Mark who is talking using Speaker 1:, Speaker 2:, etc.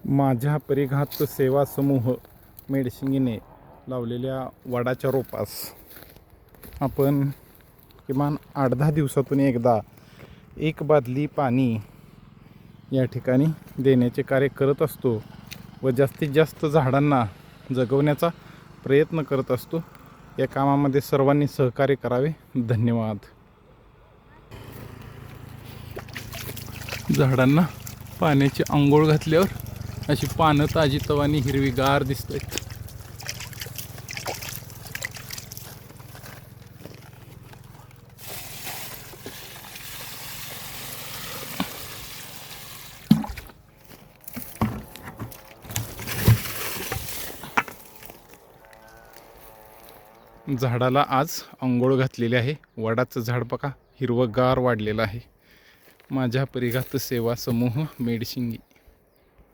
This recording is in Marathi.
Speaker 1: माझ्या परिघात सेवा समूह मेडशिंगीने लावलेल्या वडाच्या रोपास आपण किमान 8-10 दिवसातून एकदा एक बादली पाणी या ठिकाणी देण्याचे कार्य करत असतो व जास्तीत जास्त झाडांना जगवण्याचा प्रयत्न करत असतो. या कामामध्ये सर्वांनी सहकार्य करावे. धन्यवाद. झाडांना पाण्याची अंघोळ घातल्यावर अशी पानं ताजीतवानी हिरवीगार दिसत आहेत. झाडाला आज अंघोळ घातलेली आहे. वडाचं झाड बघा हिरवंगार वाढलेलं आहे. माझ्या परिघात सेवा समूह मेडशिंगी.